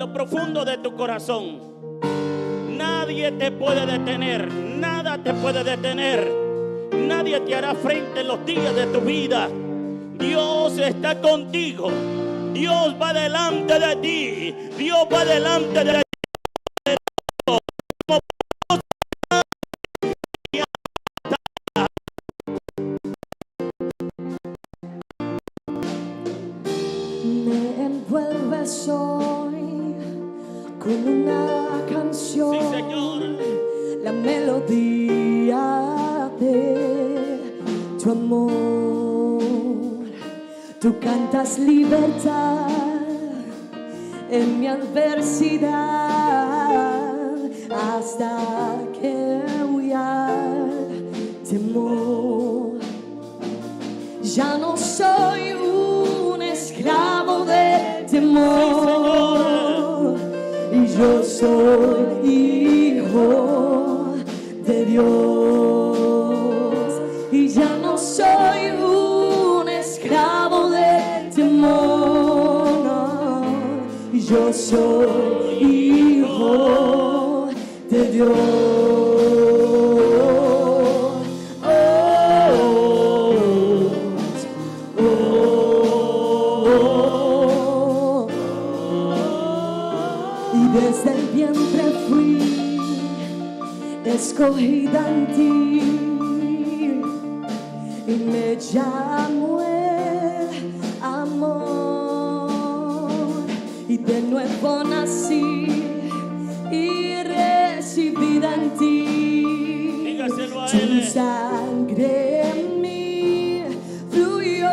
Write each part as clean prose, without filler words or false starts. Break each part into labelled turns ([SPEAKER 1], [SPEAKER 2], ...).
[SPEAKER 1] lo profundo de tu corazón. Nadie te puede detener, nada te puede detener, nadie te hará frente en los días de tu vida. Dios está contigo, Dios va delante de ti, Dios va delante de ti.
[SPEAKER 2] Me envuelves hoy con una canción,
[SPEAKER 1] Sí, Señor.
[SPEAKER 2] la melodía de tu amor. Tú cantas libertad en mi adversidad hasta que huya el temor. Ya no soy un esclavo del temor, y yo soy hijo de Dios. Y ya no soy un esclavo del temor, no, y yo soy hijo de Dios. Desde el vientre fui escogida en ti, y me llamo el amor, y de nuevo nací y recibida en ti.
[SPEAKER 1] Dígaselo a
[SPEAKER 2] Tu
[SPEAKER 1] él.
[SPEAKER 2] sangre en mí fluyó,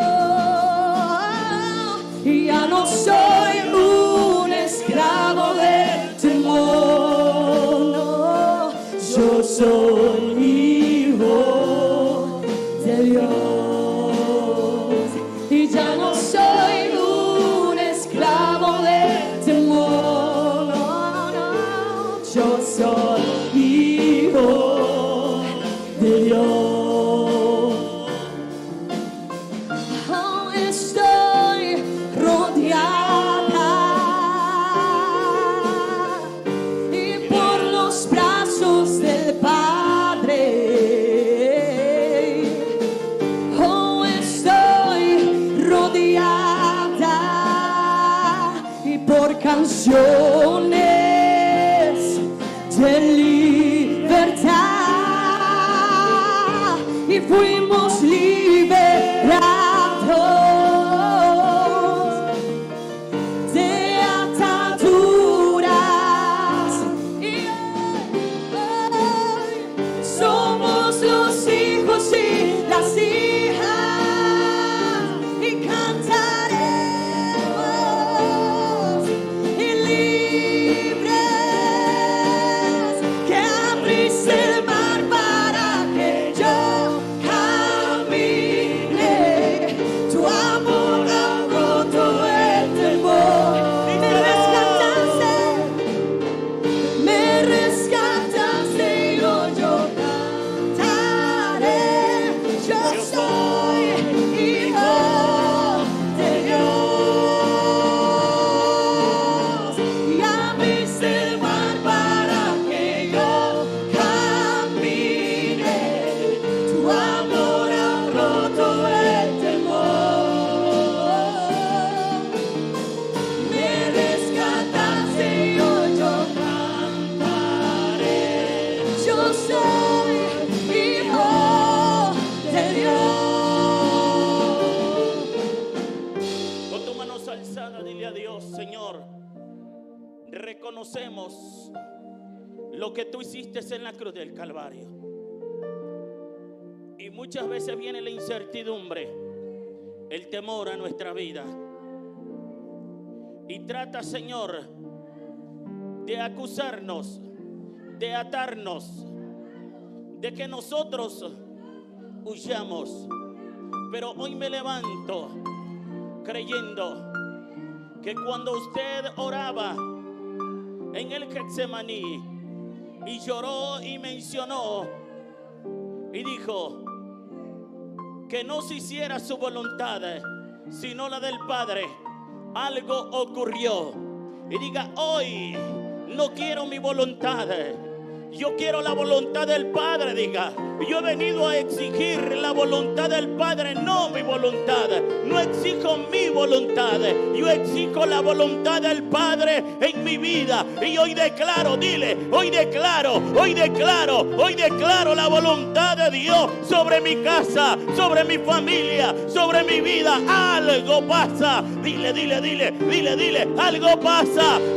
[SPEAKER 2] y ya no soy un esclavo del temor, no, yo soy hijo de Dios. Y ya no soy un esclavo del temor, no, no, yo soy hijo de Dios. Oh, estoy rodeada y por los brazos del Padre. Oh, estoy rodeada y por canciones de libertad, y fuimos liberados de ataduras, y hoy somos los hijos y las hijas, y cantaremos y libres, que abriste el mar para que yo camine. Tu amor ha roto el temor. Me rescataste y hoy yo cantaré. Yo soy hijo de Dios, y abriste el mar para que yo camine. Tu amor ha roto el temor. Me rescataste y hoy yo cantaré. Yo soy hijo de Dios.
[SPEAKER 1] Con tu mano alzada, dile a Dios: Señor, reconocemos lo que tú hiciste en la cruz del Calvario. Y muchas veces viene la incertidumbre, el temor a nuestra vida. Y trata, Señor, de acusarnos, de atarnos, de que nosotros huyamos. Pero hoy me levanto creyendo que cuando usted oraba en el Getsemaní y lloró y mencionó y dijo que no se hiciera su voluntad sino la del Padre, algo ocurrió. y diga: hoy no quiero mi voluntad, yo quiero la voluntad del Padre. Diga: yo he venido a exigir la voluntad del Padre, no mi voluntad. No exijo mi voluntad, yo exijo la voluntad del Padre en mi vida. Y hoy declaro, dile: hoy declaro la voluntad de Dios sobre mi casa, sobre mi familia, sobre mi vida. Algo pasa. Dile: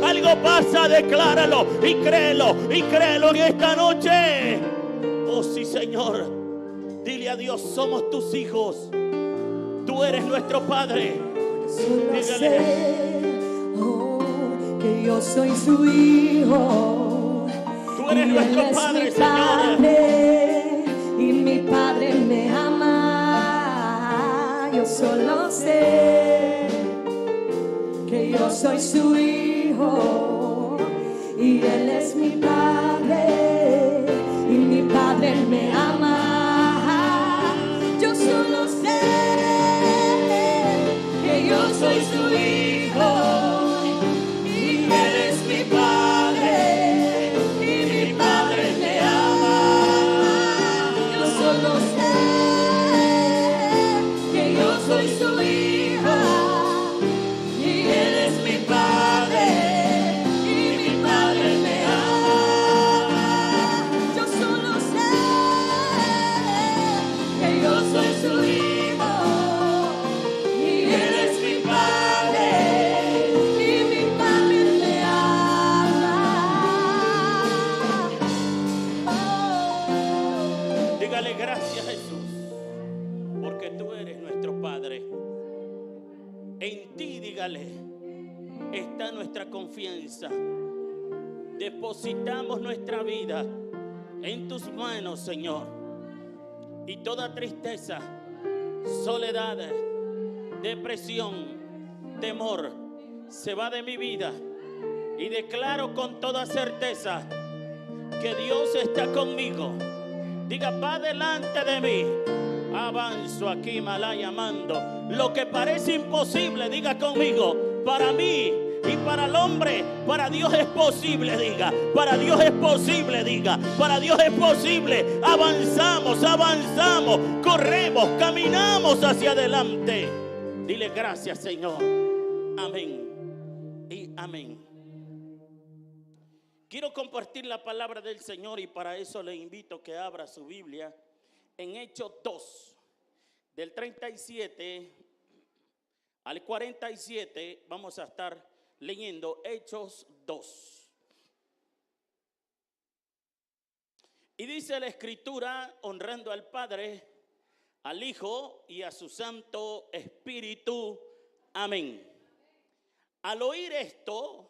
[SPEAKER 1] algo pasa, decláralo y créelo en esta noche. Oh sí, Señor. Dile a Dios: somos tus hijos, tú eres nuestro Padre. Dígale:
[SPEAKER 2] que yo soy su hijo.
[SPEAKER 1] Tú eres nuestro Padre, Señor.
[SPEAKER 2] Y mi Padre me ama. Yo solo sé que yo soy su hijo y Él es mi Padre, y mi Padre me ama. Yo solo sé que yo soy su hijo y Él es mi Padre, y mi Padre me ama. Yo solo sé que yo soy su hijo y Él es mi Padre, y mi Padre me ama. Yo solo sé que yo soy su hijo y Él es mi Padre, y mi Padre me ama. Oh.
[SPEAKER 1] Dígale: gracias, Jesús, porque tú eres nuestro Padre. En ti, dígale, está nuestra confianza. Depositamos nuestra vida en tus manos, Señor. Y toda tristeza, soledad, depresión, temor se va de mi vida. Y declaro con toda certeza que Dios está conmigo. Diga: va delante de mí. Avanzo aquí, Malaya, amando. Lo que parece imposible, diga conmigo: para mí y para el hombre, para Dios es posible. Diga: para Dios es posible. Diga: para Dios es posible. Avanzamos, corremos, caminamos hacia adelante. Dile: gracias, Señor. Amén y amén. Quiero compartir la palabra del Señor, y para eso le invito que abra su Biblia en Hechos 2, del 37 al 47. Vamos a estar leyendo Hechos 2. Y dice la Escritura: honrando al Padre, al Hijo y a su Santo Espíritu. Amén. Al oír esto,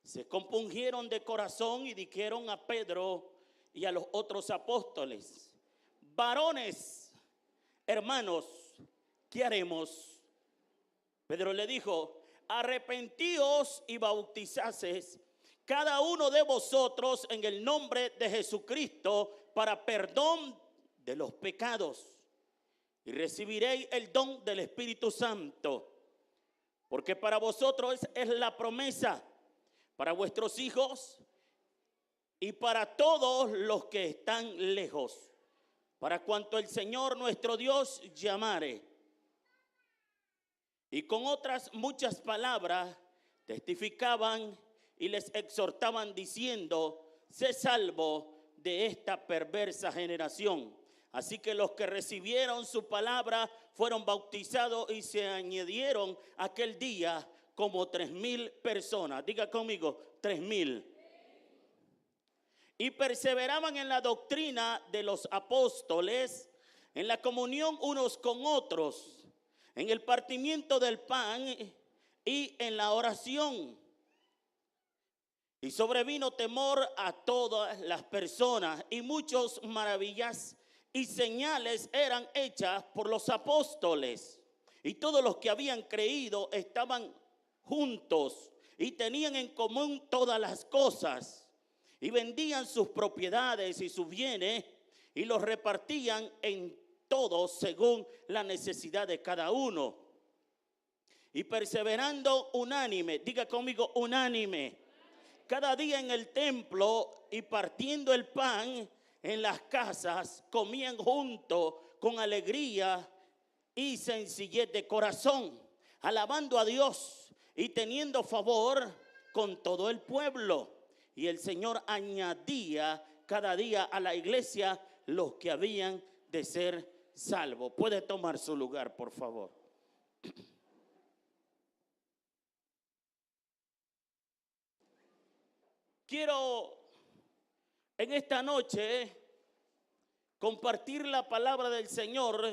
[SPEAKER 1] se compungieron de corazón y dijeron a Pedro y a los otros apóstoles: varones, hermanos, ¿qué haremos? Pedro le dijo: arrepentíos y bautizaseis cada uno de vosotros en el nombre de Jesucristo para perdón de los pecados, y recibiréis el don del Espíritu Santo, porque para vosotros es la promesa, para vuestros hijos y para todos los que están lejos, para cuanto el Señor nuestro Dios llamare. Y con otras muchas palabras testificaban y les exhortaban diciendo: sé salvo de esta perversa generación. Así que los que recibieron su palabra fueron bautizados, y se añadieron aquel día como 3,000 personas. Diga conmigo: 3,000. Y perseveraban en la doctrina de los apóstoles, en la comunión unos con otros, en el partimiento del pan y en la oración. Y sobrevino temor a todas las personas, y muchas maravillas y señales eran hechas por los apóstoles. Y todos los que habían creído estaban juntos y tenían en común todas las cosas, y vendían sus propiedades y sus bienes y los repartían en todos según la necesidad de cada uno. y perseverando unánime, diga conmigo unánime, cada día en el templo y partiendo el pan en las casas, comían juntos con alegría y sencillez de corazón, alabando a Dios y teniendo favor con todo el pueblo. Y el Señor añadía cada día a la iglesia los que habían de ser salvos. Puede tomar su lugar, por favor. Quiero en esta noche compartir la palabra del Señor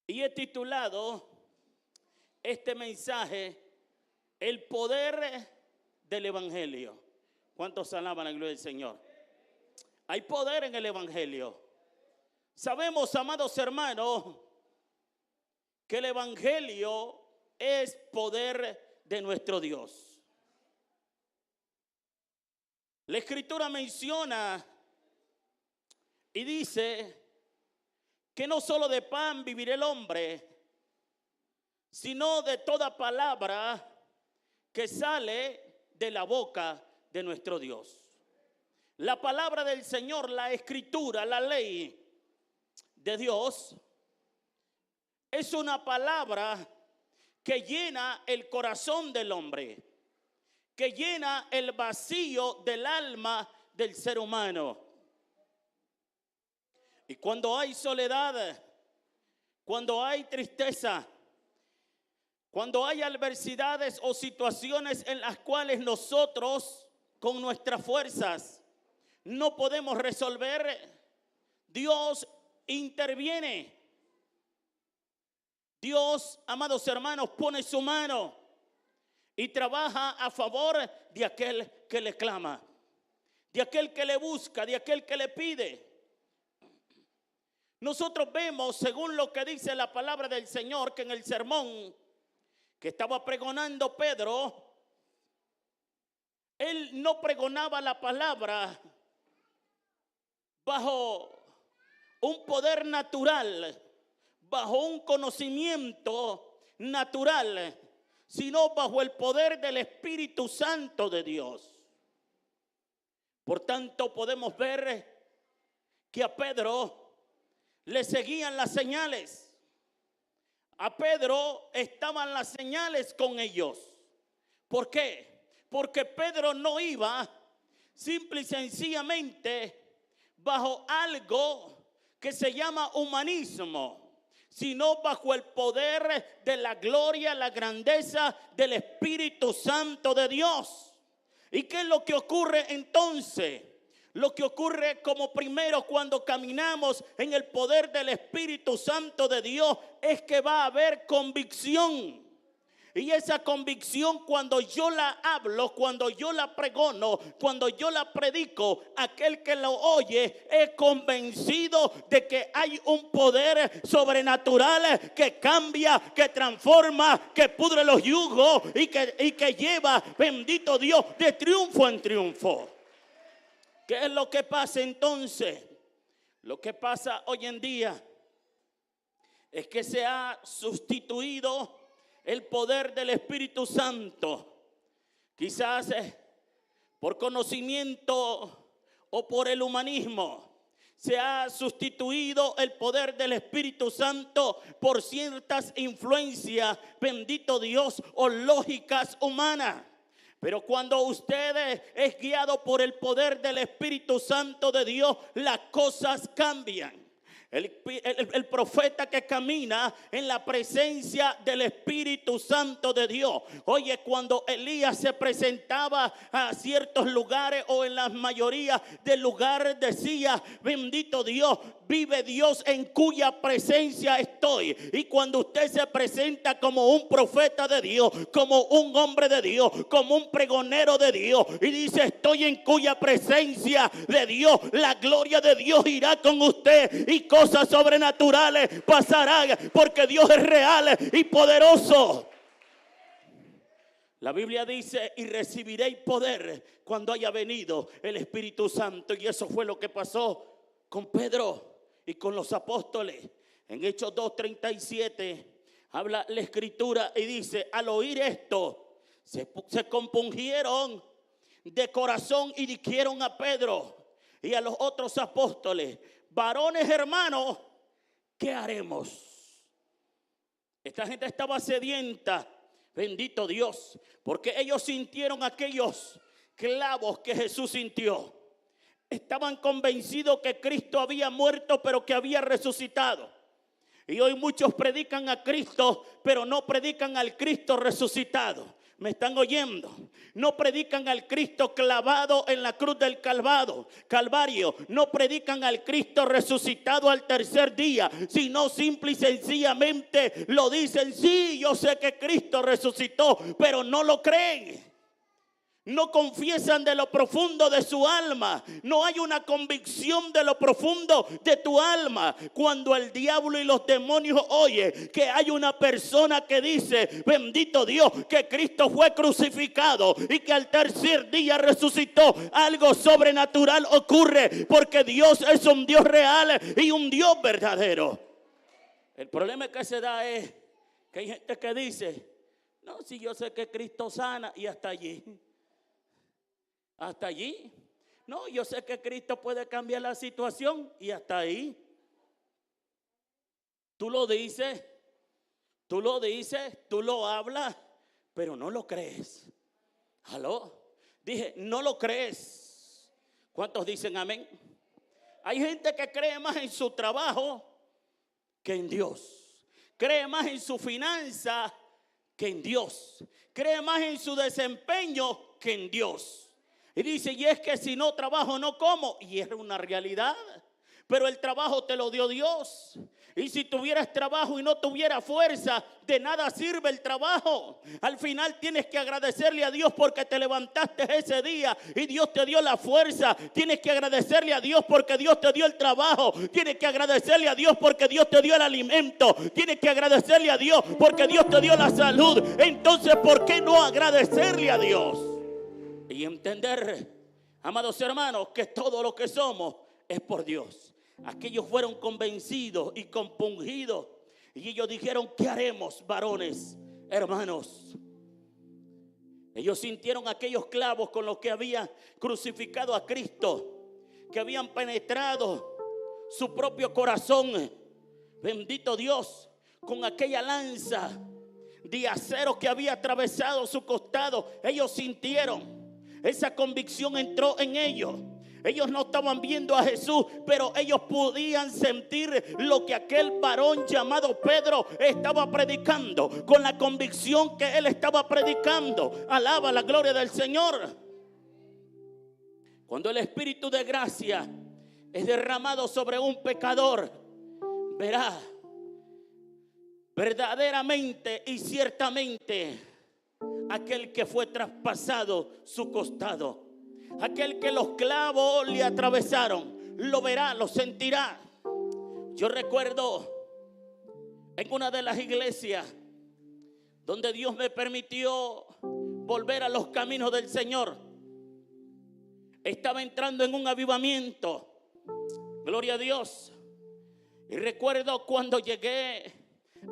[SPEAKER 1] y he titulado este mensaje El poder del Evangelio. ¿Cuántos alaban la gloria del Señor? Hay poder en el Evangelio. Sabemos, amados hermanos, que el Evangelio es poder de nuestro Dios. La Escritura menciona y dice que no solo de pan vivirá el hombre, sino de toda palabra que sale de la boca de nuestro Dios. La palabra del Señor, la Escritura, la ley de Dios, es una palabra que llena el corazón del hombre, que llena el vacío del alma del ser humano. Y cuando hay soledad, cuando hay tristeza, cuando hay adversidades o situaciones en las cuales nosotros con nuestras fuerzas no podemos resolver, Dios interviene. Dios, amados hermanos, pone su mano y trabaja a favor de aquel que le clama, de aquel que le busca, de aquel que le pide. Nosotros vemos, según lo que dice la palabra del Señor, que en el sermón que estaba pregonando Pedro, él no pregonaba la palabra bajo un poder natural, bajo un conocimiento natural, sino bajo el poder del Espíritu Santo de Dios. Por tanto, podemos ver que a Pedro le seguían las señales. A Pedro estaban las señales con ellos. ¿Por qué? Porque Pedro no iba simple y sencillamente bajo algo que se llama humanismo, sino bajo el poder de la gloria, la grandeza del Espíritu Santo de Dios. ¿Y qué es lo que ocurre entonces? Lo que ocurre como primero cuando caminamos en el poder del Espíritu Santo de Dios es que va a haber convicción. Y esa convicción, cuando yo la hablo, cuando yo la pregono, cuando yo la predico, aquel que lo oye es convencido de que hay un poder sobrenatural que cambia, que transforma, que pudre los yugos y que lleva, bendito Dios, de triunfo en triunfo. ¿Qué es lo que pasa entonces? Lo que pasa hoy en día es que se ha sustituido el poder del Espíritu Santo. Quizás por conocimiento o por el humanismo se ha sustituido el poder del Espíritu Santo por ciertas influencias, bendito Dios, o lógicas humanas. Pero cuando usted es guiado por el poder del Espíritu Santo de Dios, las cosas cambian. El profeta que camina en la presencia del Espíritu Santo de Dios. Oye, cuando Elías se presentaba a ciertos lugares o en la mayoría de lugares decía, bendito Dios, vive Dios en cuya presencia estoy. Y cuando usted se presenta como un profeta de Dios, como un hombre de Dios, como un pregonero de Dios, y dice, estoy en cuya presencia de Dios, la gloria de Dios irá con usted y cosas sobrenaturales pasarán, porque Dios es real y poderoso. La Biblia dice, y recibiréis poder cuando haya venido el Espíritu Santo. Y eso fue lo que pasó con Pedro y con los apóstoles. En Hechos 2:37 Habla la escritura y dice, al oír esto, se compungieron de corazón y dijeron a Pedro y a los otros apóstoles, varones hermanos, ¿qué haremos? Esta gente estaba sedienta, bendito Dios, porque ellos sintieron aquellos clavos que Jesús sintió. Estaban convencidos que Cristo había muerto, pero que había resucitado. Y hoy muchos predican a Cristo, pero no predican al Cristo resucitado. ¿Me están oyendo? No predican al Cristo clavado en la cruz del Calvario. No predican al Cristo resucitado al tercer día, sino simple y sencillamente lo dicen, sí, yo sé que Cristo resucitó, pero no lo creen. No confiesan de lo profundo de su alma. No hay una convicción de lo profundo de tu alma. Cuando el diablo y los demonios oyen que hay una persona que dice, bendito Dios, que Cristo fue crucificado y que al tercer día resucitó, algo sobrenatural ocurre, porque Dios es un Dios real y un Dios verdadero. El problema que se da es que hay gente que dice, no, si yo sé que Cristo sana, y hasta allí. Hasta allí. No, yo sé que Cristo puede cambiar la situación, y hasta ahí. Tú lo dices, tú lo hablas, pero no lo crees. ¿Aló? Dije, no lo crees. ¿Cuántos dicen amén? Hay gente que cree más en su trabajo que en Dios. Cree más en su finanza que en Dios. Cree más en su desempeño que en Dios. Y dice, y es que si no trabajo no como. Y es una realidad. Pero el trabajo te lo dio Dios. Y si tuvieras trabajo y no tuvieras fuerza, de nada sirve el trabajo. Al final tienes que agradecerle a Dios porque te levantaste ese día y Dios te dio la fuerza. Tienes que agradecerle a Dios porque Dios te dio el trabajo. Tienes que agradecerle a Dios porque Dios te dio el alimento. Tienes que agradecerle a Dios porque Dios te dio la salud. Entonces, ¿por qué no agradecerle a Dios? Y entender, amados hermanos, que todo lo que somos es por Dios. Aquellos fueron convencidos y compungidos. Y ellos dijeron, ¿qué haremos, varones, hermanos? Ellos sintieron aquellos clavos con los que habían crucificado a Cristo, que habían penetrado su propio corazón. Bendito Dios, con aquella lanza de acero que había atravesado su costado. Ellos sintieron. Esa convicción entró en ellos. Ellos no estaban viendo a Jesús, pero ellos podían sentir lo que aquel varón llamado Pedro estaba predicando, con la convicción que él estaba predicando. Alaba la gloria del Señor. Cuando el Espíritu de gracia es derramado sobre un pecador, verá verdaderamente y ciertamente aquel que fue traspasado su costado, aquel que los clavos le atravesaron, lo verá, lo sentirá. Yo recuerdo en una de las iglesias donde Dios me permitió volver a los caminos del Señor. Estaba entrando en un avivamiento, gloria a Dios. Y recuerdo cuando llegué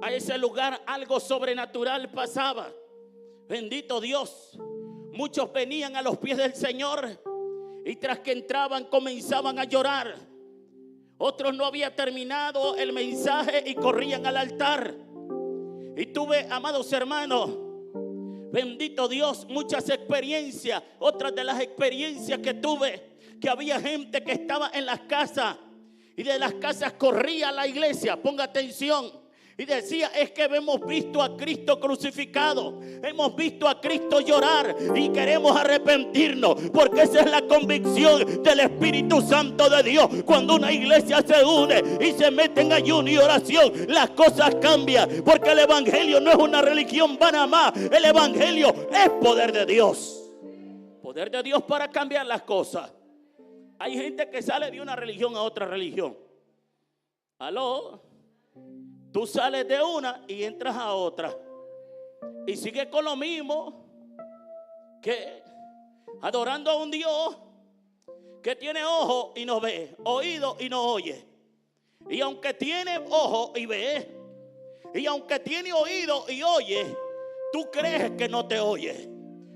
[SPEAKER 1] a ese lugar, algo sobrenatural pasaba. Bendito Dios. Muchos venían a los pies del Señor y tras que entraban comenzaban a llorar. Otros no había terminado el mensaje y corrían al altar. Y tuve, amados hermanos, bendito Dios, muchas experiencias. Otras de las experiencias que tuve, que había gente que estaba en las casas y de las casas corría a la iglesia. Ponga atención. Y decía, es que hemos visto a Cristo crucificado, hemos visto a Cristo llorar y queremos arrepentirnos, porque esa es la convicción del Espíritu Santo de Dios. Cuando una iglesia se une y se mete en ayuno y oración, las cosas cambian, porque el Evangelio no es una religión vana más. El Evangelio es poder de Dios. Poder de Dios para cambiar las cosas. Hay gente que sale de una religión a otra religión. ¿Aló? Tú sales de una y entras a otra y sigues con lo mismo, que adorando a un Dios que tiene ojo y no ve, oído y no oye. Y aunque tiene ojo y ve, Y aunque tiene oído y oye, tú crees que no te oye,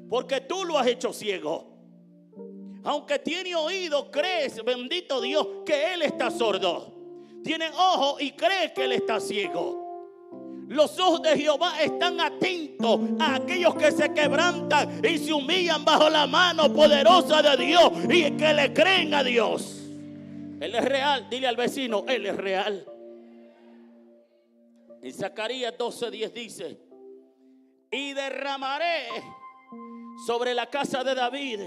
[SPEAKER 1] porque tú lo has hecho ciego. Aunque tiene oído, crees, bendito Dios, que Él está sordo. Tiene ojo y crees que Él está ciego. Los ojos de Jehová están atentos a aquellos que se quebrantan y se humillan bajo la mano poderosa de Dios y que le creen a Dios. Él es real. Dile al vecino, Él es real. En Zacarías 12:10 dice: y derramaré sobre la casa de David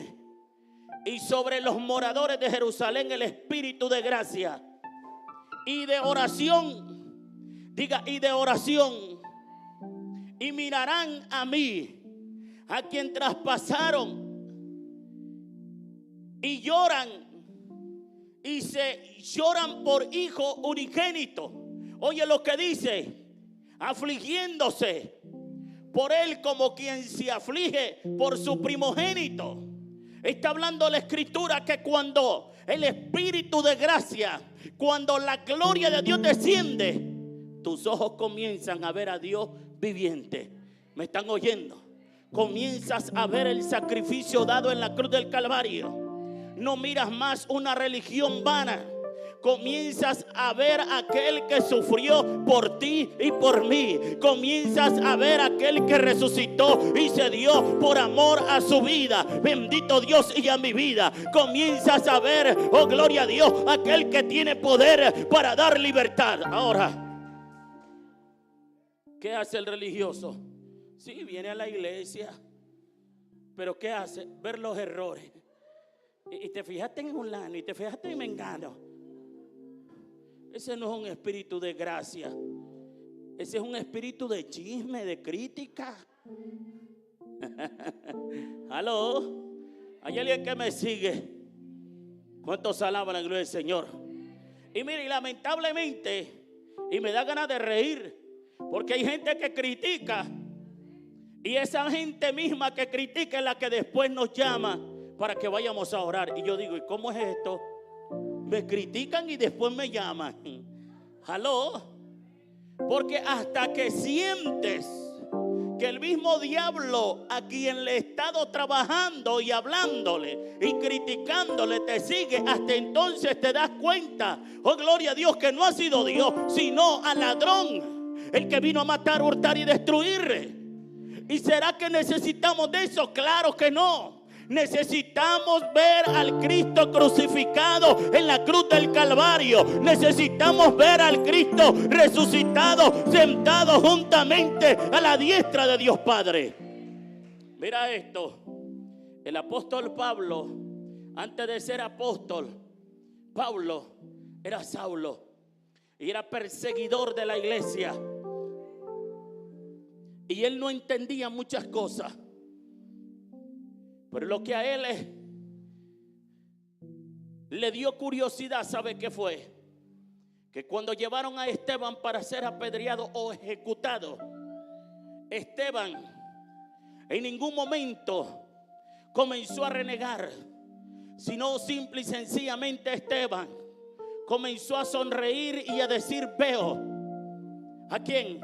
[SPEAKER 1] y sobre los moradores de Jerusalén el espíritu de gracia y de oración. Diga, y de oración. Y mirarán a mí, a quien traspasaron, y lloran, y se lloran por hijo unigénito. Oye lo que dice: afligiéndose por él como quien se aflige por su primogénito. Está hablando la escritura que cuando el espíritu de gracia, cuando la gloria de Dios desciende, tus ojos comienzan a ver a Dios viviente. ¿Me están oyendo? Comienzas a ver el sacrificio dado en la cruz del Calvario. No miras más una religión vana. Comienzas a ver a aquel que sufrió por ti y por mí. Comienzas a ver a aquel que resucitó y se dio por amor a su vida. Bendito Dios, y a mi vida. Comienzas a ver, oh gloria a Dios, aquel que tiene poder para dar libertad. Ahora, ¿qué hace el religioso? Sí, viene a la iglesia, pero ¿qué hace? Ver los errores. Y te fijaste en fulano y te fijaste en mengano. Ese no es un espíritu de gracia. Ese es un espíritu de chisme, de crítica. ¿Aló? ¿Hay alguien que me sigue? ¿Cuántos alaban la gloria del Señor? Y mire, lamentablemente, y me da ganas de reír, porque hay gente que critica, y esa gente misma que critica es la que después nos llama para que vayamos a orar. Y yo digo, ¿y cómo es esto? Me critican y después me llaman. ¿Aló? Porque hasta que sientes que el mismo diablo a quien le he estado trabajando y hablándole y criticándole te sigue, hasta entonces te das cuenta, oh gloria a Dios, que no ha sido Dios, sino al ladrón, el que vino a matar, hurtar y destruir. ¿Y será que necesitamos de eso? Claro que no. Necesitamos ver al Cristo crucificado en la cruz del Calvario. Necesitamos ver al Cristo resucitado, sentado juntamente a la diestra de Dios Padre. Mira esto. El apóstol Pablo, antes de ser apóstol, Pablo era Saulo y era perseguidor de la iglesia. Y él no entendía muchas cosas. Pero lo que a él le dio curiosidad, ¿sabe qué fue? Que cuando llevaron a Esteban para ser apedreado o ejecutado, Esteban en ningún momento comenzó a renegar, sino simple y sencillamente Esteban comenzó a sonreír y a decir: veo. ¿A quién?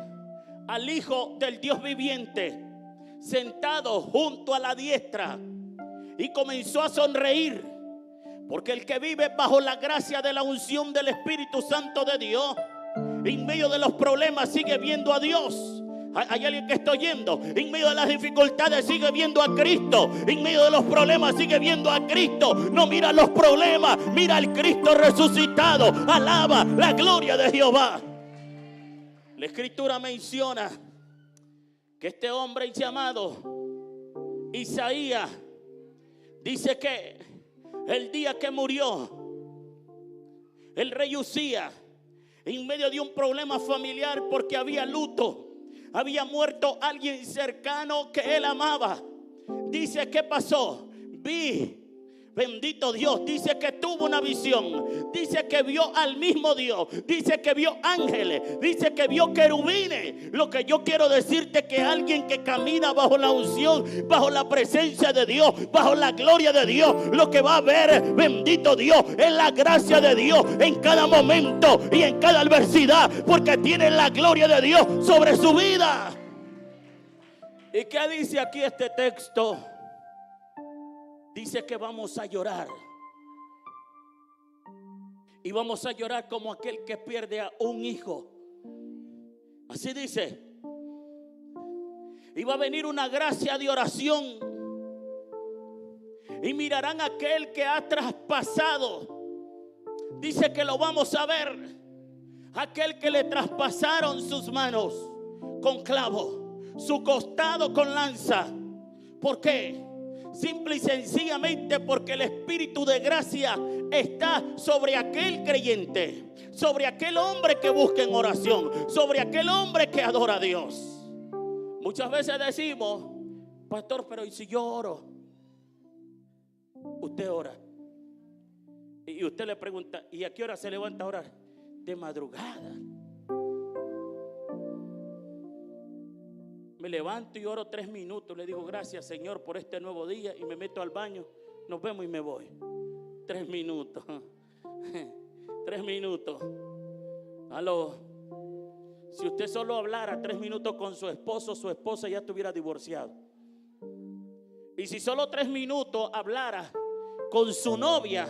[SPEAKER 1] Al Hijo del Dios viviente, sentado junto a la diestra. Y comenzó a sonreír, porque el que vive bajo la gracia de la unción del Espíritu Santo de Dios, en medio de los problemas sigue viendo a Dios. Hay alguien que está oyendo. En medio de las dificultades sigue viendo a Cristo. En medio de los problemas sigue viendo a Cristo. No mira los problemas, mira al Cristo resucitado. Alaba la gloria de Jehová. La escritura menciona que este hombre llamado Isaías dice que el día que murió el rey Usías, en medio de un problema familiar porque había luto, había muerto alguien cercano que él amaba, dice: ¿qué pasó? Vi, bendito Dios, dice que tuvo tuvo una visión. Dice que vio al mismo Dios. Dice que vio ángeles. Dice que vio querubines. Lo que yo quiero decirte, que alguien que camina bajo la unción, bajo la presencia de Dios, bajo la gloria de Dios, lo que va a ver, bendito Dios, es la gracia de Dios en cada momento y en cada adversidad, porque tiene la gloria de Dios sobre su vida. ¿Y qué dice aquí este texto? Dice que vamos a llorar. Y vamos a llorar como aquel que pierde a un hijo. Así dice. Y va a venir una gracia de oración. Y mirarán a aquel que ha traspasado. Dice que lo vamos a ver. Aquel que le traspasaron sus manos con clavo, su costado con lanza. ¿Por qué? Simple y sencillamente porque el Espíritu de gracia está sobre aquel creyente, sobre aquel hombre que busca en oración, sobre aquel hombre que adora a Dios. Muchas veces decimos: pastor, pero ¿y si yo oro? Usted ora. Y usted le pregunta: ¿y a qué hora se levanta a orar? De madrugada. Me levanto y oro 3 minutos. Le digo: gracias, Señor, por este nuevo día. Y me meto al baño. Nos vemos y me voy. 3 minutos. 3 minutos. Aló. Si usted solo hablara 3 minutos con su esposo, su esposa ya estuviera divorciado. Y si solo 3 minutos hablara con su novia,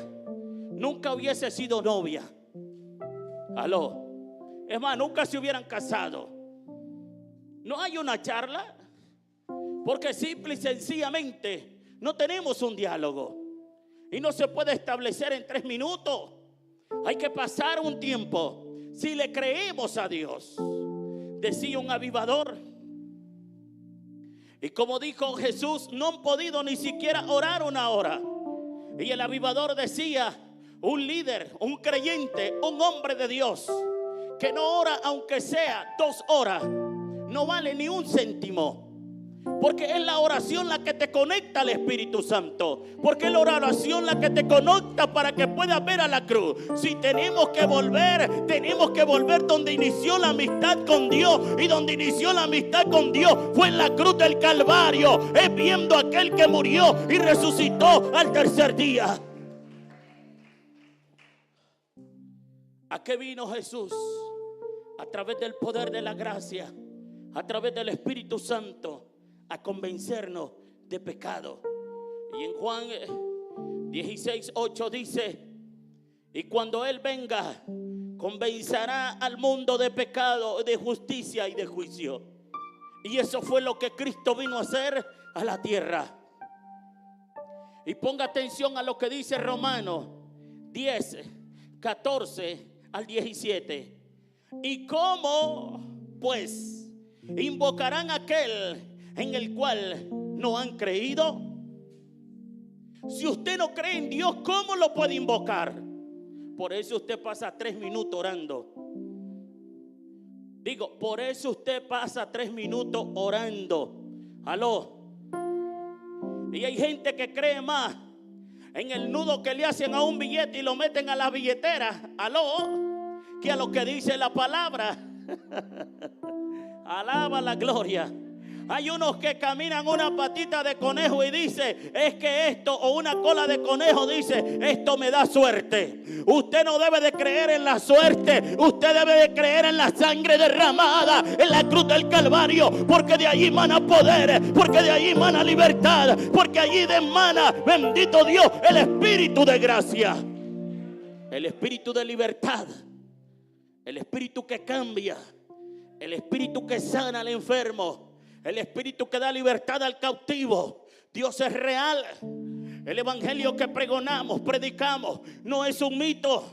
[SPEAKER 1] nunca hubiese sido novia. Aló. Es más, nunca se hubieran casado. No hay una charla, porque simple y sencillamente no tenemos un diálogo. Y no se puede establecer en 3 minutos. Hay que pasar un tiempo. Si le creemos a Dios, decía un avivador. Y como dijo Jesús, no han podido ni siquiera orar 1 hora. Y el avivador decía: un líder, un creyente, un hombre de Dios que no ora aunque sea 2 horas, no vale ni un céntimo. Porque es la oración la que te conecta al Espíritu Santo. Porque es la oración la que te conecta para que puedas ver a la cruz. Si tenemos que volver donde inició la amistad con Dios. Y donde inició la amistad con Dios fue en la cruz del Calvario. Es viendo a aquel que murió y resucitó al 3er día. ¿A qué vino Jesús? A través del poder de la gracia, a través del Espíritu Santo, a convencernos de pecado. Y en Juan 16:8 dice: y cuando Él venga, convencerá al mundo de pecado, de justicia y de juicio. Y eso fue lo que Cristo vino a hacer a la tierra. Y ponga atención a lo que dice Romanos 10:14 al 17. ¿Y cómo, pues, invocarán a aquel en el cual no han creído? Si usted no cree en Dios, ¿cómo lo puede invocar? Por eso usted pasa 3 minutos orando. Digo, por eso usted pasa 3 minutos orando. Aló. Y hay gente que cree más en el nudo que le hacen a un billete y lo meten a la billetera. Aló. Que a lo que dice la palabra. Alaba la gloria. Hay unos que caminan una patita de conejo y dice: es que esto, o una cola de conejo, dice: esto me da suerte. Usted no debe de creer en la suerte. Usted debe de creer en la sangre derramada en la cruz del Calvario, porque de allí emana poder, porque de allí emana libertad, porque allí emana, bendito Dios, el Espíritu de gracia, el Espíritu de libertad, el Espíritu que cambia, el Espíritu que sana al enfermo, el Espíritu que da libertad al cautivo. Dios es real. El evangelio que pregonamos, predicamos, no es un mito.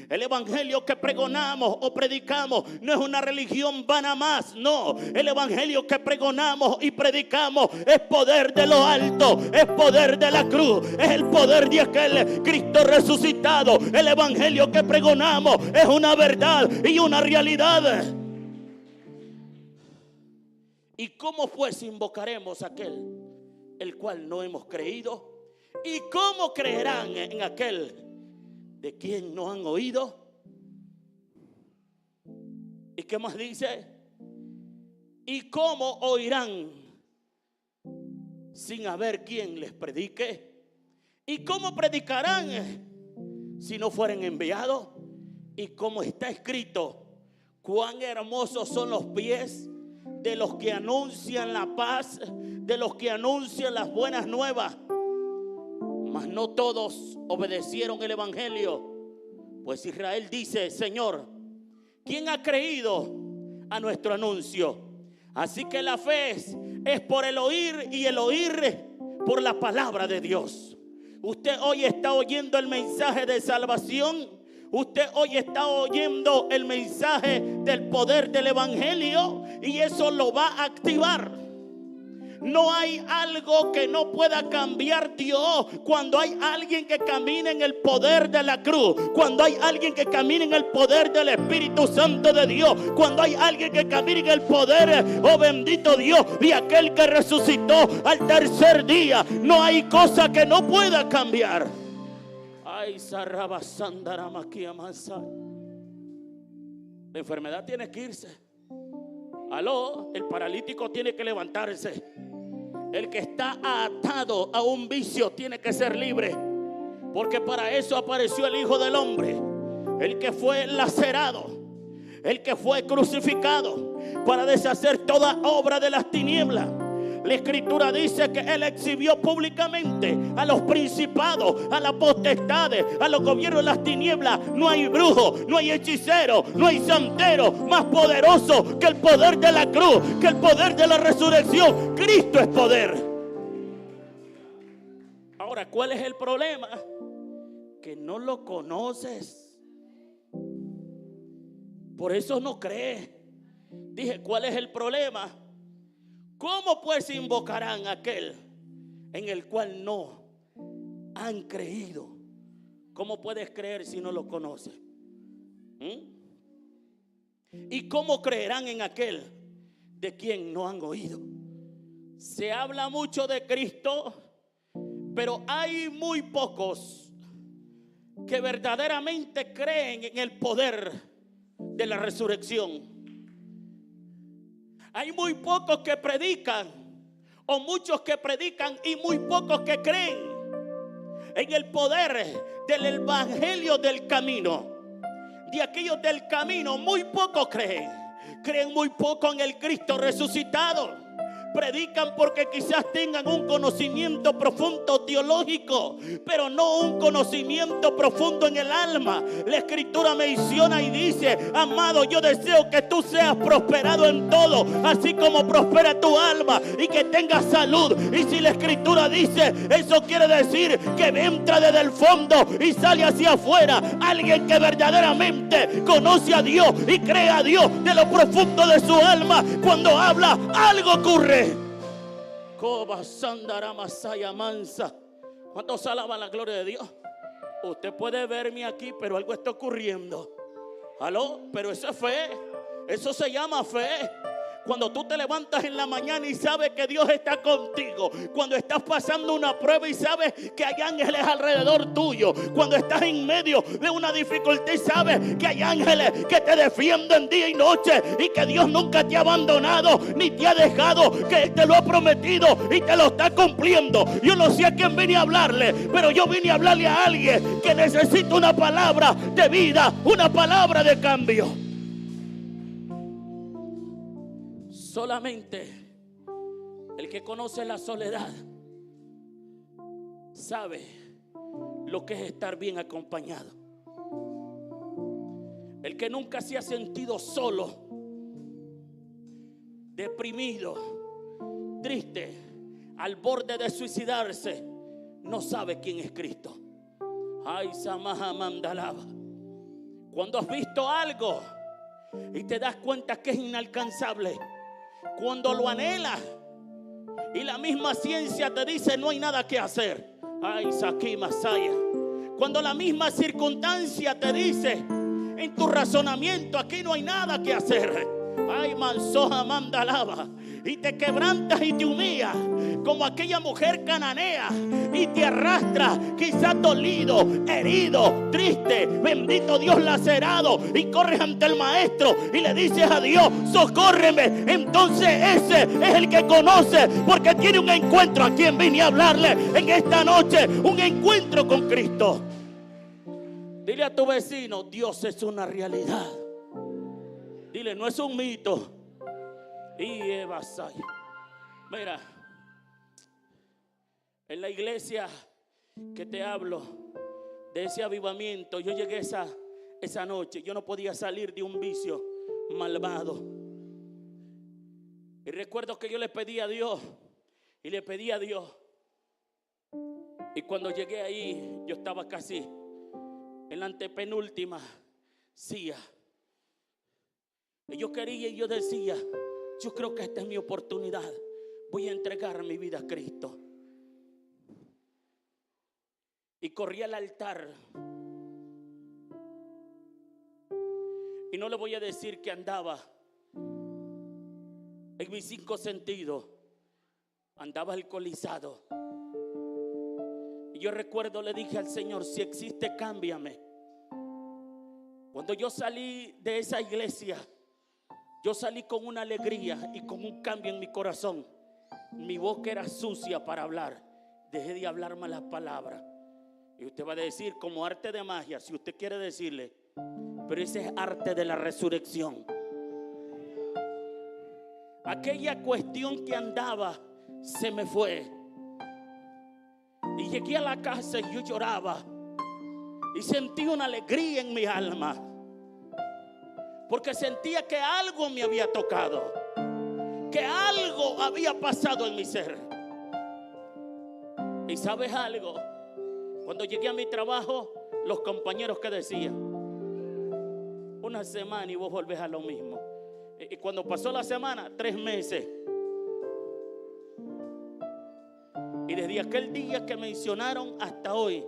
[SPEAKER 1] El evangelio que pregonamos o predicamos no es una religión vana más, no. El evangelio que pregonamos y predicamos es poder de lo alto, es poder de la cruz, es el poder de aquel Cristo resucitado. El evangelio que pregonamos es una verdad y una realidad. ¿Y cómo pues invocaremos a aquel el cual no hemos creído? ¿Y cómo creerán en aquel ¿de quién no han oído? ¿Y qué más dice? ¿Y cómo oirán sin haber quien les predique? ¿Y cómo predicarán si no fueren enviados? Y como está escrito, cuán hermosos son los pies de los que anuncian la paz, de los que anuncian las buenas nuevas. Mas no todos obedecieron el evangelio. Pues Israel dice: Señor, ¿quién ha creído a nuestro anuncio? Así que la fe es por el oír, y el oír por la palabra de Dios. Usted hoy está oyendo el mensaje de salvación. Usted hoy está oyendo el mensaje del poder del evangelio, y eso lo va a activar. No hay algo que no pueda cambiar Dios cuando hay alguien que camina en el poder de la cruz, cuando hay alguien que camina en el poder del Espíritu Santo de Dios, cuando hay alguien que camina en el poder, oh bendito Dios, de aquel que resucitó al tercer día. No hay cosa que no pueda cambiar. Ay, sarraba sandarama aquí amansa. La enfermedad tiene que irse. Aló, el paralítico tiene que levantarse. El que está atado a un vicio tiene que ser libre, porque para eso apareció el Hijo del Hombre, el que fue lacerado, el que fue crucificado para deshacer toda obra de las tinieblas. La Escritura dice que Él exhibió públicamente a los principados, a las potestades, a los gobiernos de las tinieblas. No hay brujo, no hay hechicero, no hay santero más poderoso que el poder de la cruz, que el poder de la resurrección. Cristo es poder. Ahora, ¿cuál es el problema? Que no lo conoces. Por eso no crees. Dije, ¿cuál es el problema? ¿Cómo pues invocarán a aquel en el cual no han creído? ¿Cómo puedes creer si no lo conoces? ¿Y cómo creerán en aquel de quien no han oído? Se habla mucho de Cristo, pero hay muy pocos que verdaderamente creen en el poder de la resurrección. Hay muy pocos que predican, o muchos que predican y muy pocos que creen en el poder del evangelio del camino. De aquellos del camino, muy pocos creen. Creen muy poco en el Cristo resucitado. Predican porque quizás tengan un conocimiento profundo teológico, pero no un conocimiento profundo en el alma. La Escritura menciona y dice: amado, yo deseo que tú seas prosperado en todo, así como prospera tu alma, y que tengas salud. Y si la Escritura dice, eso quiere decir que entra desde el fondo y sale hacia afuera. Alguien que verdaderamente conoce a Dios y cree a Dios de lo profundo de su alma, cuando habla, algo ocurre. ¿Cuántos alaban la gloria de Dios? Usted puede verme aquí, pero algo está ocurriendo. ¿Aló? Pero eso es fe. Eso se llama fe. Cuando tú te levantas en la mañana y sabes que Dios está contigo. Cuando estás pasando una prueba y sabes que hay ángeles alrededor tuyo. Cuando estás en medio de una dificultad y sabes que hay ángeles que te defienden día y noche. Y que Dios nunca te ha abandonado ni te ha dejado. Que Él te lo ha prometido y te lo está cumpliendo. Yo no sé a quién vine a hablarle, pero yo vine a hablarle a alguien que necesita una palabra de vida, una palabra de cambio. Solamente el que conoce la soledad sabe lo que es estar bien acompañado. El que nunca se ha sentido solo, deprimido, triste, al borde de suicidarse, no sabe quién es Cristo. Ay, Samaha Mandalaba. Cuando has visto algo y te das cuenta que es inalcanzable, cuando lo anhelas y la misma ciencia te dice no hay nada que hacer. Ay, Saki Masaya. Cuando la misma circunstancia te dice en tu razonamiento aquí no hay nada que hacer. Ay, Mansoja Mandalaba. Y te quebrantas y te humillas como aquella mujer cananea. Y y te arrastra, quizás dolido, herido, triste, bendito Dios, lacerado, y corres ante el maestro y le dices a Dios: socórreme. Entonces ese es el que conoce, porque tiene un encuentro. ¿A quien vine a hablarle en esta noche? Un encuentro con Cristo. Dile a tu vecino: Dios es una realidad. Dile: no es un mito. Y mira, en la iglesia que te hablo, de ese avivamiento, yo llegué esa noche. Yo no podía salir de un vicio malvado. Y recuerdo que yo le pedí a Dios. Y le pedí a Dios. Y cuando llegué ahí, yo estaba casi en la antepenúltima silla. Y yo quería, y yo decía: yo creo que esta es mi oportunidad. Voy a entregar mi vida a Cristo. Y corrí al altar. Y no le voy a decir que andaba en mis 5 sentidos. Andaba alcoholizado. Y yo recuerdo, le dije al Señor: si existe, cámbiame. Cuando yo salí de esa iglesia, yo salí con una alegría y con un cambio en mi corazón. Mi boca era sucia para hablar. Dejé de hablar malas palabras. Y usted va a decir, como arte de magia, si usted quiere decirle, pero ese es arte de la resurrección. Aquella cuestión que andaba se me fue. Y llegué a la casa y yo lloraba. Y sentí una alegría en mi alma. Porque sentía que algo me había tocado. Que algo había pasado en mi ser. Y ¿sabes algo? Cuando llegué a mi trabajo, los compañeros que decían: una semana y vos volvés a lo mismo. Y cuando pasó la semana, 3 meses. Y desde aquel día que mencionaron hasta hoy,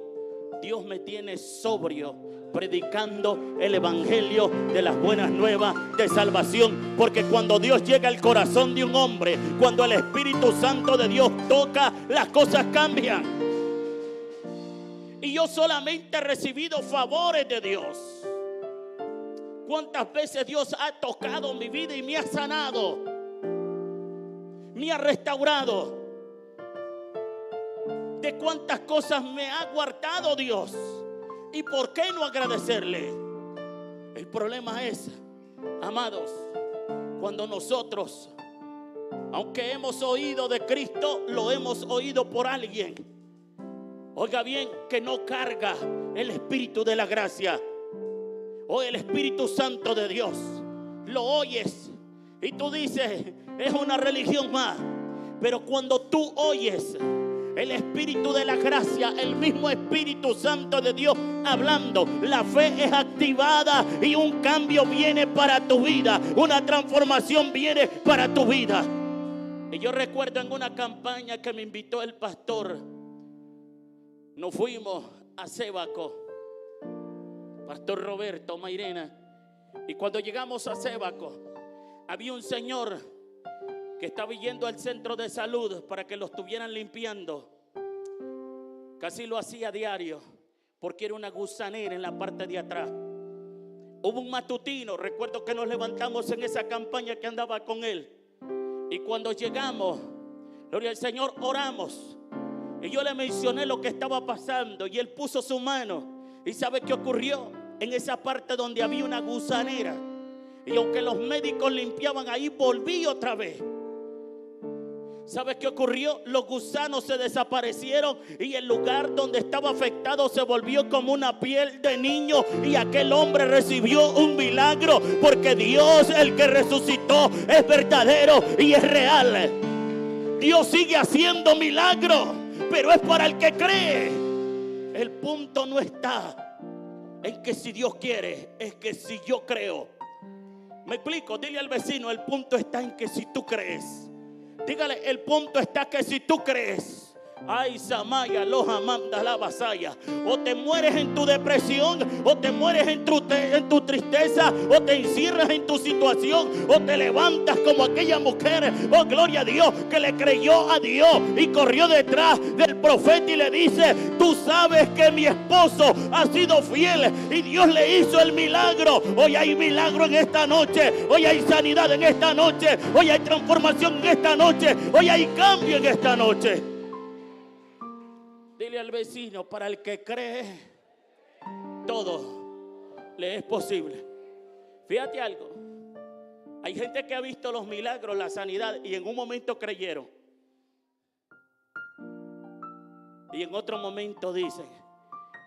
[SPEAKER 1] Dios me tiene sobrio, predicando el evangelio de las buenas nuevas de salvación. Porque cuando Dios llega al corazón de un hombre, cuando el Espíritu Santo de Dios toca, las cosas cambian. Y yo solamente he recibido favores de Dios. ¿Cuántas veces Dios ha tocado mi vida y me ha sanado? Me ha restaurado. ¿De cuántas cosas me ha guardado Dios? ¿Y por qué no agradecerle? El problema es, amados, cuando nosotros, aunque hemos oído de Cristo, lo hemos oído por alguien, oiga bien, que no carga el Espíritu de la gracia o el Espíritu Santo de Dios. Lo oyes y tú dices: es una religión más. Pero cuando tú oyes el Espíritu de la gracia, el mismo Espíritu Santo de Dios hablando, la fe es activada y un cambio viene para tu vida. Una transformación viene para tu vida. Y yo recuerdo en una campaña que me invitó el pastor, nos fuimos a Sébaco, Pastor Roberto, Mairena. Y cuando llegamos a Sébaco, había un señor que estaba yendo al centro de salud para que lo estuvieran limpiando. Casi lo hacía diario, porque era una gusanera en la parte de atrás. Hubo un matutino, recuerdo que nos levantamos en esa campaña que andaba con él. Y cuando llegamos, gloria al Señor, oramos. Y yo le mencioné lo que estaba pasando y él puso su mano. ¿Y sabe qué ocurrió? En esa parte donde había una gusanera. Y aunque los médicos limpiaban ahí, volví otra vez. ¿Sabe qué ocurrió? Los gusanos se desaparecieron y el lugar donde estaba afectado se volvió como una piel de niño. Y aquel hombre recibió un milagro, porque Dios, el que resucitó, es verdadero y es real. Dios sigue haciendo milagros, pero es para el que cree. El punto no está en que si Dios quiere, es que si yo creo. Me explico, dile al vecino: el punto está en que si tú crees. Dígale: el punto está que si tú crees, Ay, Samaya, Loja, Manda, la Basaya. O te mueres en tu depresión, o te mueres en tu tristeza, o te encierras en tu situación, o te levantas como aquella mujer, oh gloria a Dios, que le creyó a Dios y corrió detrás del profeta y le dice: tú sabes que mi esposo ha sido fiel y Dios le hizo el milagro. Hoy hay milagro en esta noche, hoy hay sanidad en esta noche, hoy hay transformación en esta noche, hoy hay cambio en esta noche. Dile al vecino: para el que cree, todo le es posible. Fíjate algo, hay gente que ha visto los milagros, la sanidad, y en un momento creyeron, y en otro momento dicen: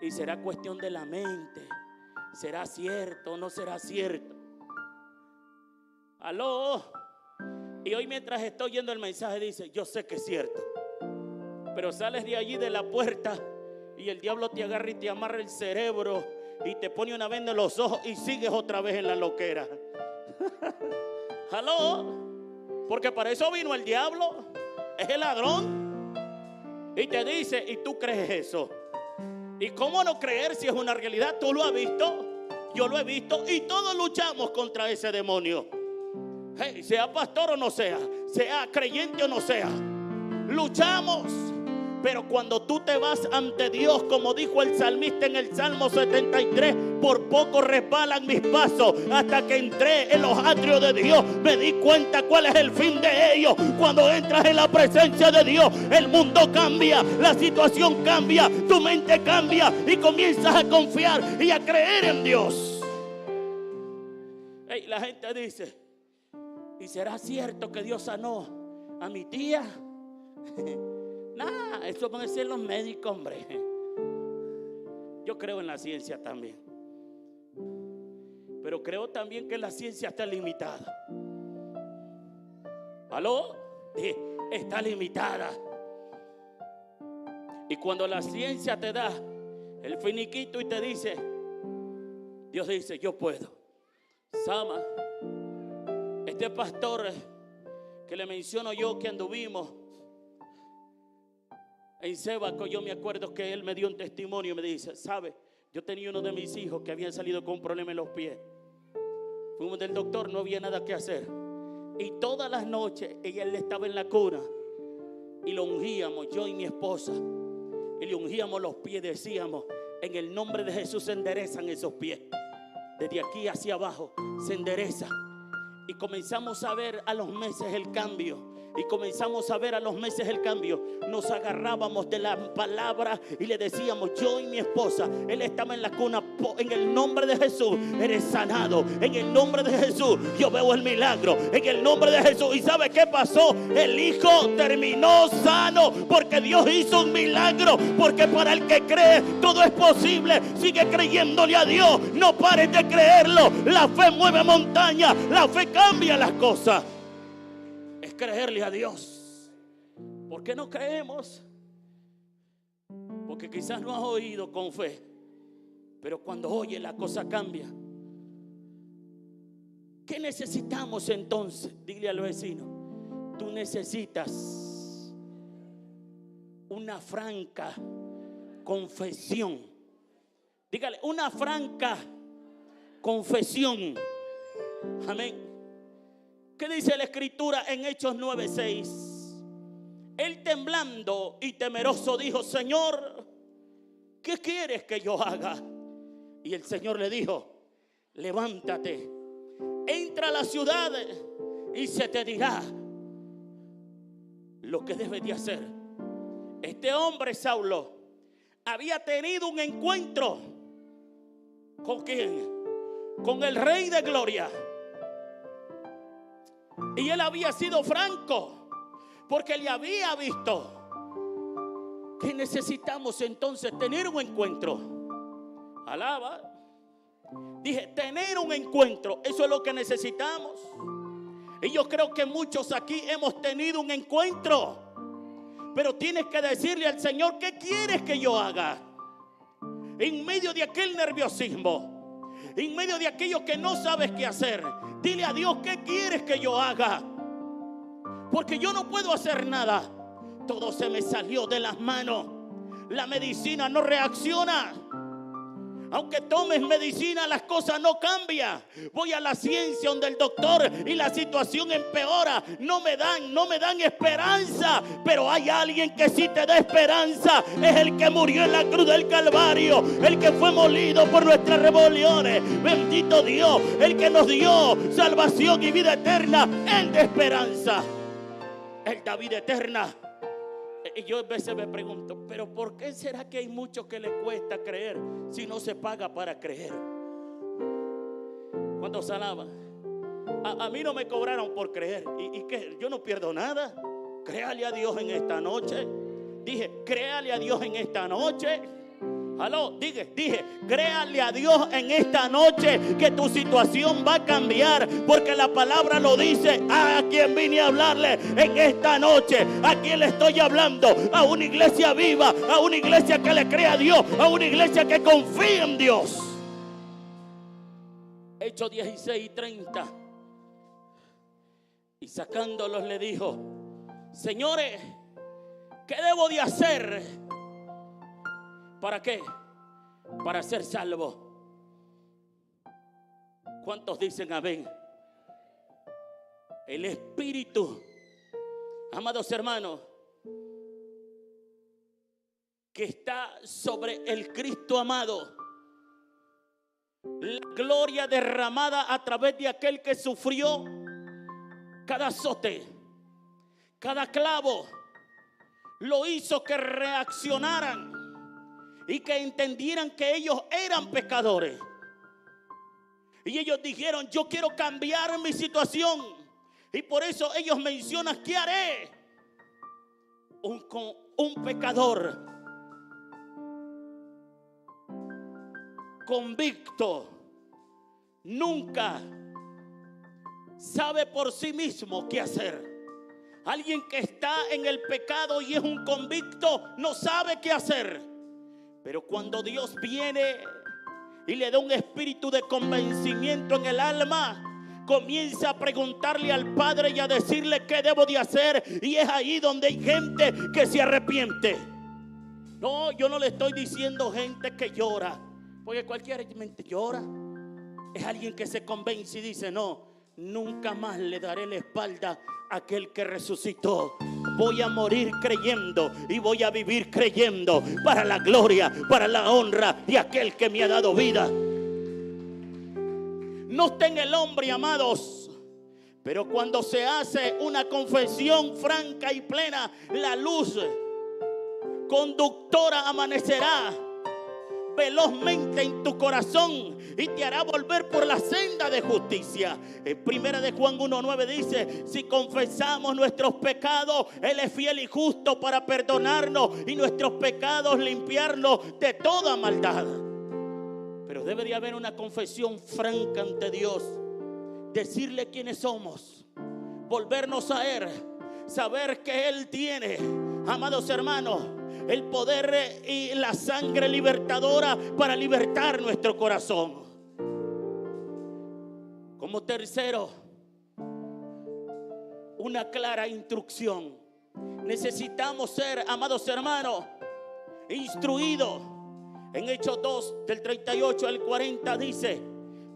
[SPEAKER 1] y será cuestión de la mente, será cierto o no será cierto. Aló. Y hoy, mientras estoy oyendo el mensaje, dice: yo sé que es cierto. Pero sales de allí de la puerta y el diablo te agarra y te amarra el cerebro y te pone una venda en los ojos y sigues otra vez en la loquera. ¿Aló? Porque para eso vino el diablo. Es el ladrón. Y te dice: ¿y tú crees eso? ¿Y cómo no creer si es una realidad? ¿Tú lo has visto? Yo lo he visto. Y todos luchamos contra ese demonio. Hey, sea pastor o no sea creyente o no sea, luchamos. Pero cuando tú te vas ante Dios, como dijo el salmista en el Salmo 73, por poco resbalan mis pasos, hasta que entré en los atrios de Dios, me di cuenta cuál es el fin de ellos. Cuando entras en la presencia de Dios, el mundo cambia, la situación cambia, tu mente cambia y comienzas a confiar y a creer en Dios. Hey, la gente dice: ¿y será cierto que Dios sanó a mi tía? Nah, eso van a ser los médicos, hombre. Yo creo en la ciencia también, pero creo también que la ciencia está limitada. ¿Aló? Está limitada. Y cuando la ciencia te da el finiquito y te dice, Dios dice: yo puedo. Sama, este pastor que le menciono yo, que anduvimos en Sebaco, yo me acuerdo que él me dio un testimonio y me dice: ¿sabe? Yo tenía uno de mis hijos que había salido con un problema en los pies. Fuimos del doctor, no había nada que hacer. Y todas las noches él estaba en la cuna y lo ungíamos, yo y mi esposa. Y le ungíamos los pies, decíamos: en el nombre de Jesús se enderezan esos pies. Desde aquí hacia abajo se endereza. Y comenzamos a ver a los meses el cambio. Nos agarrábamos de la palabra y le decíamos, yo y mi esposa, él estaba en la cuna: en el nombre de Jesús eres sanado, en el nombre de Jesús yo veo el milagro, en el nombre de Jesús. ¿Y sabe qué pasó? El hijo terminó sano, porque Dios hizo un milagro. Porque para el que cree todo es posible. Sigue creyéndole a Dios, no pares de creerlo. La fe mueve montañas, la fe cambia las cosas. Es creerle a Dios. ¿Por qué no creemos? Porque quizás no has oído con fe, pero cuando oyes la cosa cambia. ¿Qué necesitamos entonces? Dile al vecino: tú necesitas una franca confesión. Dígale: una franca confesión. Amén. ¿Qué dice la escritura en Hechos 9:6? Él, temblando y temeroso, dijo: Señor, ¿qué quieres que yo haga? Y el Señor le dijo: levántate, entra a la ciudad y se te dirá lo que debes de hacer. Este hombre, Saulo, había tenido un encuentro. ¿Con quién? Con el Rey de Gloria. Y él había sido franco, porque le había visto. ¿Qué necesitamos entonces? Tener un encuentro. Alaba. Dije, tener un encuentro. Eso es lo que necesitamos. Y yo creo que muchos aquí hemos tenido un encuentro, pero tienes que decirle al Señor: ¿qué quieres que yo haga? En medio de aquel nerviosismo, en medio de aquello que no sabes qué hacer, dile a Dios: ¿qué quieres que yo haga? Porque yo no puedo hacer nada, Todo se me salió de las manos. La medicina no reacciona. Aunque tomes medicina, las cosas no cambian. Voy a la ciencia donde el doctor y la situación empeora. No me dan esperanza. Pero hay alguien que sí te da esperanza. Es el que murió en la cruz del Calvario, el que fue molido por nuestras rebeliones. Bendito Dios, el que nos dio salvación y vida eterna. Él da esperanza, Él da vida eterna. Y yo a veces me pregunto, pero ¿por qué será que hay muchos que les cuesta creer si no se paga para creer? Cuando se alaba, a mí no me cobraron por creer. ¿Y qué? Yo no pierdo nada. Créale a Dios en esta noche. Dije, créale a Dios en esta noche. Aló, dije, créale a Dios en esta noche que tu situación va a cambiar, porque la palabra lo dice. A quien vine a hablarle en esta noche, a quien le estoy hablando, a una iglesia viva, a una iglesia que le crea a Dios, a una iglesia que confía en Dios. Hechos 16:30. Y sacándolos le dijo: señores, ¿qué debo de hacer? ¿Para qué? Para ser salvo. ¿Cuántos dicen amén? El Espíritu, amados hermanos, que está sobre el Cristo amado, la gloria derramada a través de aquel que sufrió cada azote, cada clavo, lo hizo que reaccionaran y que entendieran que ellos eran pecadores. Y ellos dijeron: yo quiero cambiar mi situación. Y por eso ellos mencionan: ¿qué haré? Un pecador convicto nunca sabe por sí mismo qué hacer. Alguien que está en el pecado y es un convicto no sabe qué hacer. Pero cuando Dios viene y le da un espíritu de convencimiento en el alma, comienza a preguntarle al Padre y a decirle qué debo de hacer. Y es ahí donde hay gente que se arrepiente. No, yo no le estoy diciendo gente que llora, porque cualquiera llora. Es alguien que se convence y dice: no, nunca más le daré la espalda a aquel que resucitó. Voy a morir creyendo y voy a vivir creyendo, para la gloria, para la honra de aquel que me ha dado vida. No está en el hombre, amados, pero cuando se hace una confesión franca y plena, la luz conductora amanecerá velozmente en tu corazón y te hará volver por la senda de justicia. En Primera de Juan 1:9 dice: si confesamos nuestros pecados, Él es fiel y justo para perdonarnos y nuestros pecados limpiarnos de toda maldad. Pero debe de haber una confesión franca ante Dios, decirle quiénes somos, volvernos a Él, saber que Él tiene, amados hermanos, el poder y la sangre libertadora para libertar nuestro corazón. Como tercero, una clara instrucción. Necesitamos ser, amados hermanos, instruidos. En Hechos 2, del 38 al 40 dice: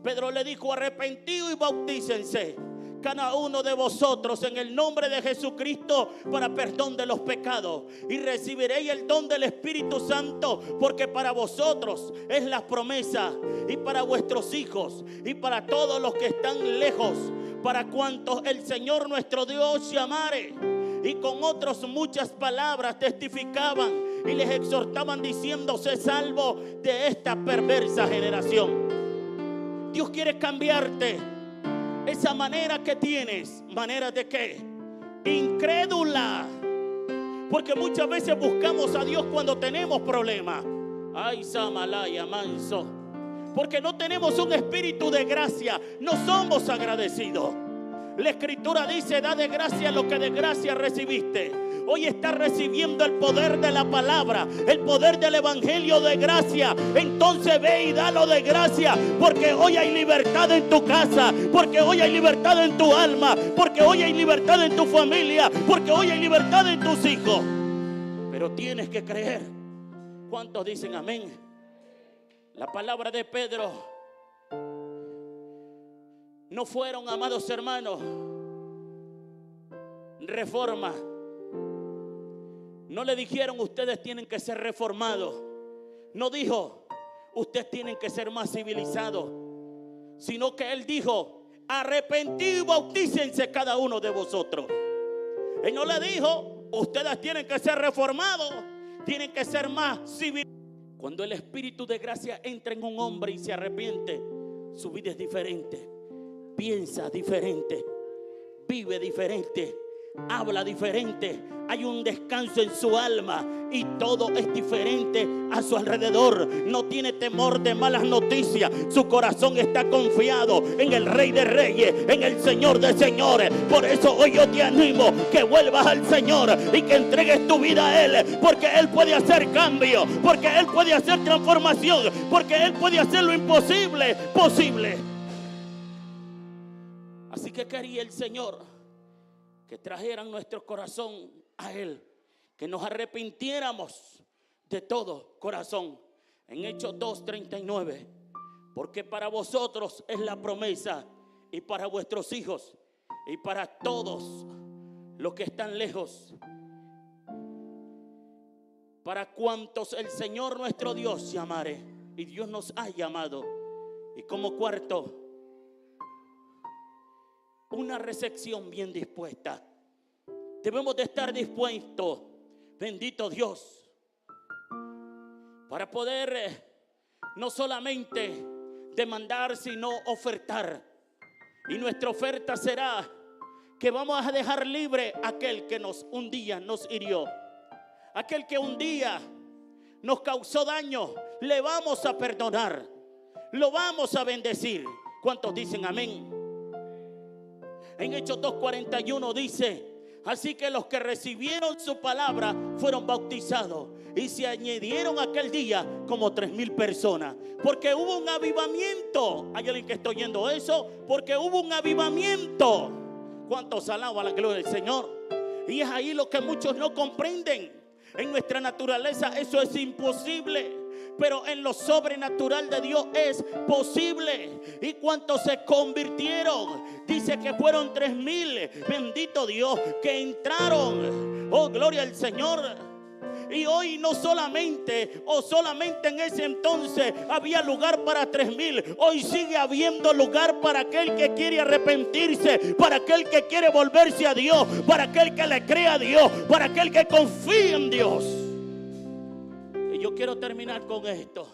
[SPEAKER 1] Pedro le dijo: arrepentidos y bautícense cada uno de vosotros en el nombre de Jesucristo para perdón de los pecados, y recibiréis el don del Espíritu Santo, porque para vosotros es la promesa, y para vuestros hijos, y para todos los que están lejos, para cuantos el Señor nuestro Dios llamare. Y con otras muchas palabras testificaban y les exhortaban diciendo: sé salvo de esta perversa generación. Dios quiere cambiarte. Esa manera que tienes, ¿manera de qué? Incrédula. Porque muchas veces buscamos a Dios cuando tenemos problemas. Ay, Samalaya, manso. Porque no tenemos un espíritu de gracia. No somos agradecidos. La Escritura dice: da de gracia lo que de gracia recibiste. Hoy estás recibiendo el poder de la palabra, el poder del evangelio de gracia. Entonces ve y dalo de gracia, porque hoy hay libertad en tu casa, porque hoy hay libertad en tu alma, porque hoy hay libertad en tu familia, porque hoy hay libertad en tus hijos. pero tienes que creer. ¿Cuántos dicen amén? La palabra de Pedro no fueron, amados hermanos, reforma. No le dijeron ustedes tienen que ser reformados. No dijo ustedes tienen que ser más civilizados, sino que él dijo arrepentidos y bautícense cada uno de vosotros. Él no le dijo ustedes tienen que ser reformados, tienen que ser más civilizados. Cuando el Espíritu de gracia entra en un hombre y se arrepiente, su vida es diferente, piensa diferente, vive diferente, habla diferente. Hay un descanso en su alma y todo es diferente a su alrededor. No tiene temor de malas noticias. Su corazón está confiado en el Rey de Reyes, en el Señor de Señores. Por eso hoy yo te animo que vuelvas al Señor y que entregues tu vida a Él, porque Él puede hacer cambio, porque Él puede hacer transformación, porque Él puede hacer lo imposible posible. Así que quería el Señor que trajeran nuestro corazón a Él, que nos arrepintiéramos de todo corazón. En Hechos 2:39, porque para vosotros es la promesa, y para vuestros hijos, y para todos los que están lejos, para cuantos el Señor nuestro Dios llamare. Y Dios nos ha llamado. Y como cuarto, una recepción bien dispuesta. Debemos de estar dispuestos, bendito Dios, para poder no solamente demandar, sino ofertar. Y nuestra oferta será que vamos a dejar libre a aquel que un día nos hirió, aquel que un día nos causó daño. Le vamos a perdonar, lo vamos a bendecir. ¿Cuántos dicen amén? En Hechos 2:41 dice: así que los que recibieron su palabra fueron bautizados, y se añadieron aquel día como 3,000 personas. Porque hubo un avivamiento. ¿Hay alguien que está oyendo eso? Porque hubo un avivamiento. ¿Cuántos alaban la gloria del Señor? Y es ahí lo que muchos no comprenden. En nuestra naturaleza eso es imposible, pero en lo sobrenatural de Dios es posible. ¿Y cuántos se convirtieron? Dice que fueron 3,000, bendito Dios, que entraron. Oh, gloria al Señor. Y hoy no solamente, o solamente en ese entonces había lugar para 3,000. Hoy sigue habiendo lugar para aquel que quiere arrepentirse, para aquel que quiere volverse a Dios, para aquel que le cree a Dios, para aquel que confía en Dios. Y yo quiero terminar con esto.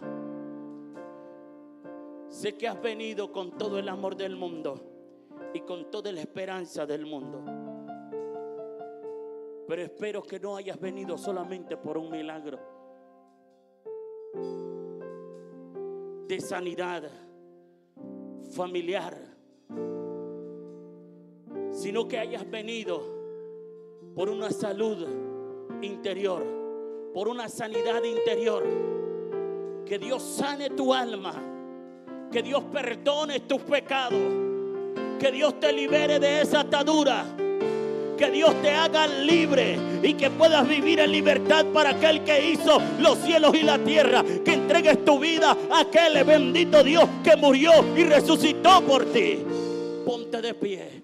[SPEAKER 1] Sé que has venido con todo el amor del mundo y con toda la esperanza del mundo, pero espero que no hayas venido solamente por un milagro de sanidad familiar, sino que hayas venido por una salud interior, por una sanidad interior. Que Dios sane tu alma, que Dios perdone tus pecados, que Dios te libere de esa atadura, que Dios te haga libre y que puedas vivir en libertad para aquel que hizo los cielos y la tierra. Que entregues tu vida a aquel bendito Dios que murió y resucitó por ti. Ponte de pie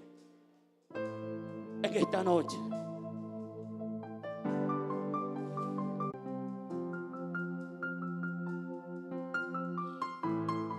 [SPEAKER 1] en esta noche.